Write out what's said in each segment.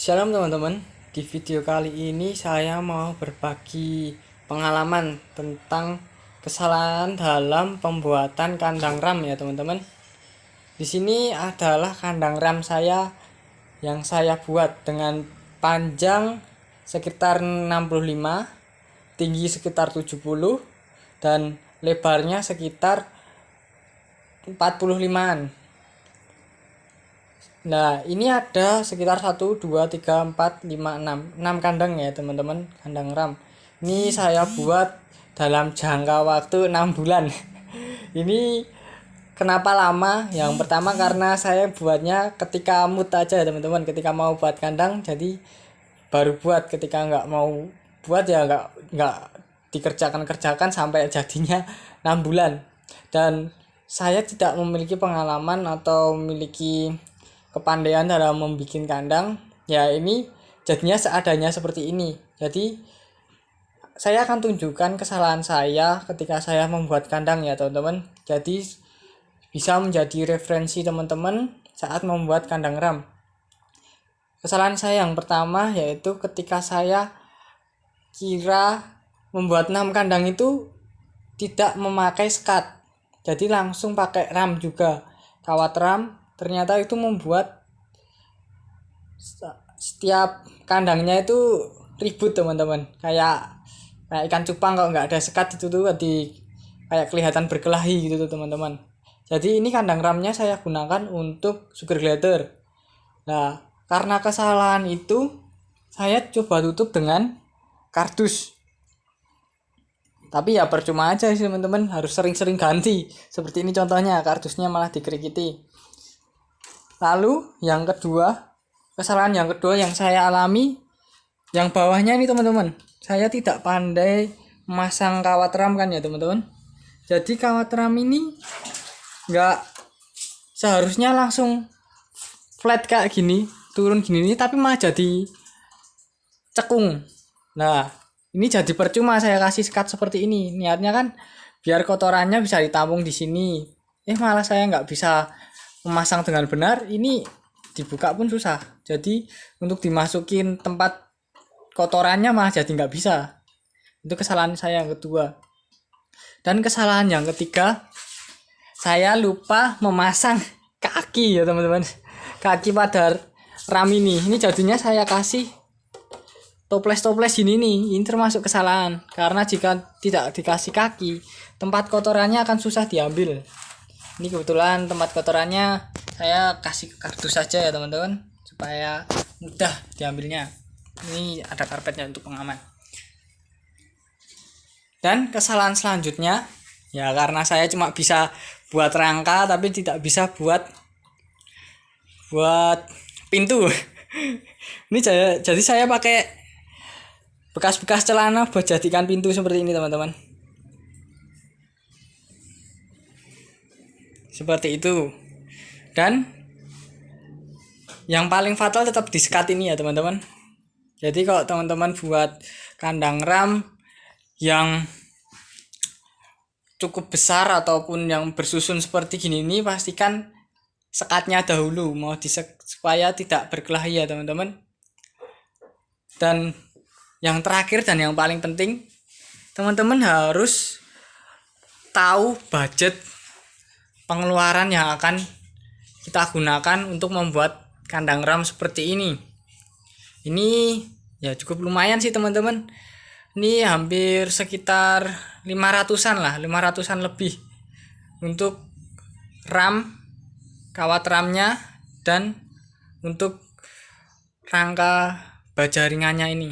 Shalom teman-teman, di video kali ini saya mau berbagi pengalaman tentang kesalahan dalam pembuatan kandang ram ya teman-teman. Di sini adalah kandang ram saya yang saya buat dengan panjang sekitar 65, tinggi sekitar 70 dan lebarnya sekitar 45-an. Nah, ini ada sekitar 1, 2, 3, 4, 5, 6 kandang ya teman-teman, kandang ram. Ini saya buat dalam jangka waktu 6 bulan. Ini kenapa lama? Yang pertama karena saya buatnya ketika mood aja ya teman-teman, ketika mau buat kandang jadi baru buat, ketika nggak mau buat ya nggak dikerjakan sampai jadinya 6 bulan. Dan saya tidak memiliki pengalaman atau memiliki kepandaian dalam membuat kandang. Ya ini jadinya seadanya seperti ini. Jadi saya akan tunjukkan kesalahan saya ketika saya membuat kandang ya teman-teman. Jadi bisa menjadi referensi teman-teman saat membuat kandang ram. Kesalahan saya yang pertama yaitu ketika saya kira membuat 6 kandang itu tidak memakai sekat. Jadi langsung pakai ram juga, kawat ram. Ternyata itu membuat setiap kandangnya itu ribut teman-teman. Kayak ikan cupang kalau nggak ada sekat itu tuh kayak kelihatan berkelahi gitu tuh teman-teman. Jadi ini kandang ramnya saya gunakan untuk sugar glider. Nah, karena kesalahan itu saya coba tutup dengan kardus. Tapi ya percuma aja sih teman-teman, harus sering-sering ganti. Seperti ini contohnya, kardusnya malah dikerikiti. Lalu kesalahan yang kedua yang saya alami, yang bawahnya ini teman-teman, saya tidak pandai memasang kawat ram kan ya teman-teman. Jadi kawat ram ini nggak seharusnya langsung flat kayak gini, turun gini, tapi malah jadi cekung. Nah, ini jadi percuma saya kasih sekat seperti ini. Niatnya kan biar kotorannya bisa ditampung di sini. Malah saya nggak bisa memasang dengan benar. Ini dibuka pun susah. Jadi untuk dimasukin tempat kotorannya malah jadi nggak bisa. Itu kesalahan saya yang kedua. Dan kesalahan yang ketiga, saya lupa memasang kaki ya teman-teman. Kaki pada ram ini. Ini jadinya saya kasih toples ini termasuk kesalahan. Karena jika tidak dikasih kaki, tempat kotorannya akan susah diambil. Ini kebetulan tempat kotorannya saya kasih kardus saja ya teman-teman, supaya mudah diambilnya. Ini ada karpetnya untuk pengaman. Dan kesalahan selanjutnya, ya karena saya cuma bisa buat rangka tapi tidak bisa buat pintu. Ini jadi saya pakai bekas-bekas celana buat jadikan pintu seperti ini teman-teman. Seperti itu. Dan yang paling fatal tetap di sekat ini ya teman-teman. Jadi kalau teman-teman buat kandang ram yang cukup besar ataupun yang bersusun seperti gini ini, pastikan sekatnya dahulu supaya tidak berkelahi ya teman-teman. Dan yang terakhir dan yang paling penting, teman-teman harus tahu budget pengeluaran yang akan kita gunakan untuk membuat kandang ram seperti ini. Ini ya cukup lumayan sih teman-teman. Ini hampir sekitar 500-an lah, 500-an lebih untuk ram, kawat ramnya, dan untuk rangka baja ringannya ini.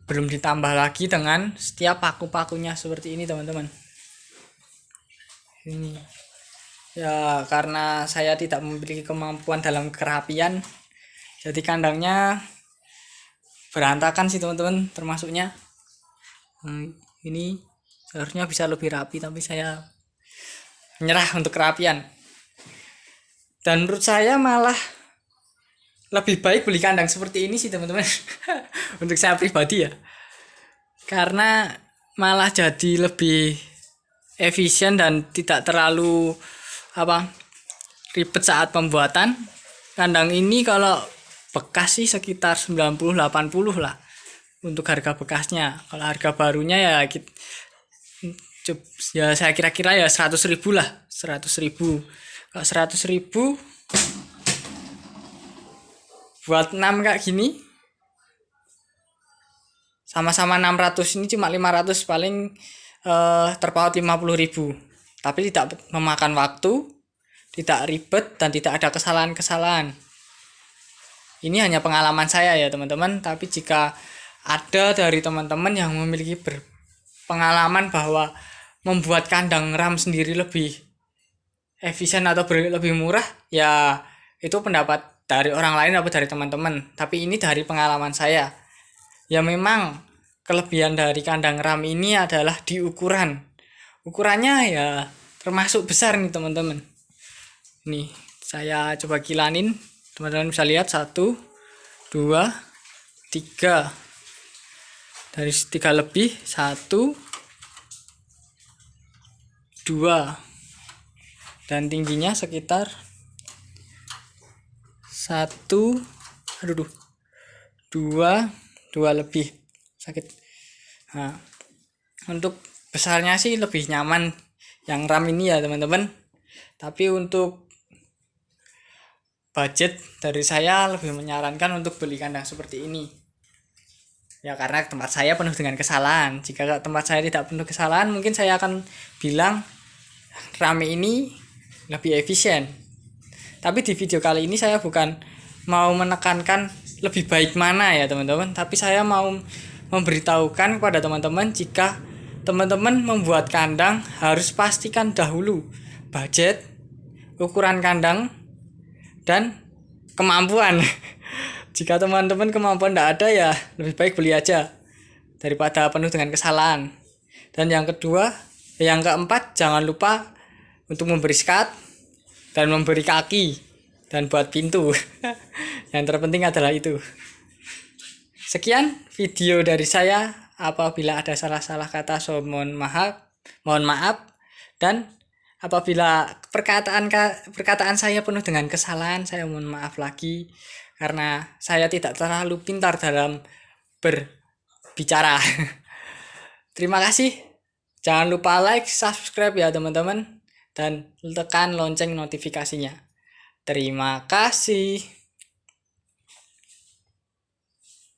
Belum ditambah lagi dengan setiap paku-pakunya seperti ini teman-teman. Ini ya karena saya tidak memiliki kemampuan dalam kerapian, jadi kandangnya berantakan sih teman-teman termasuknya. Ini seharusnya bisa lebih rapi tapi saya menyerah untuk kerapian. Dan menurut saya malah lebih baik beli kandang seperti ini sih teman-teman. Untuk saya pribadi ya, karena malah jadi lebih efisien dan tidak terlalu ribet saat pembuatan. Kandang ini kalau bekas sih sekitar 90-80 lah untuk harga bekasnya. Kalau harga barunya ya ya saya kira-kira ya 100.000 lah, 100.000. Kalau 100.000 buat 6 kayak gini, sama-sama 600, ini cuma 500 paling terpaut 50.000. Tapi tidak memakan waktu, tidak ribet, dan tidak ada kesalahan-kesalahan. Ini hanya pengalaman saya ya teman-teman, tapi jika ada dari teman-teman yang memiliki pengalaman bahwa membuat kandang ram sendiri lebih efisien atau lebih murah, ya itu pendapat dari orang lain atau dari teman-teman. Tapi ini dari pengalaman saya. Ya memang kelebihan dari kandang ram ini adalah di ukuran. Ukurannya ya termasuk besar nih teman-teman. Nih saya coba kilanin, teman-teman bisa lihat 1, 2, 3. Dari 3 lebih 1, 2, dan tingginya sekitar 2 lebih sakit. Nah, untuk besarnya sih lebih nyaman yang ram ini ya teman-teman. Tapi untuk budget dari saya lebih menyarankan untuk beli kandang seperti ini. Ya karena tempat saya penuh dengan kesalahan. Jika tempat saya tidak penuh kesalahan, mungkin saya akan bilang ram ini lebih efisien. Tapi di video kali ini saya bukan mau menekankan lebih baik mana ya teman-teman, tapi saya mau memberitahukan kepada teman-teman jika teman-teman membuat kandang harus pastikan dahulu budget, ukuran kandang, dan kemampuan. Jika teman-teman kemampuan tidak ada ya lebih baik beli aja daripada penuh dengan kesalahan. Dan yang keempat jangan lupa untuk memberi skat dan memberi kaki dan buat pintu. Yang terpenting adalah itu. Sekian video dari saya. Apabila ada salah-salah kata, mohon maaf. Dan apabila perkataan saya penuh dengan kesalahan, saya mohon maaf lagi karena saya tidak terlalu pintar dalam berbicara. Terima kasih. Jangan lupa like, subscribe ya teman-teman, dan tekan lonceng notifikasinya. Terima kasih.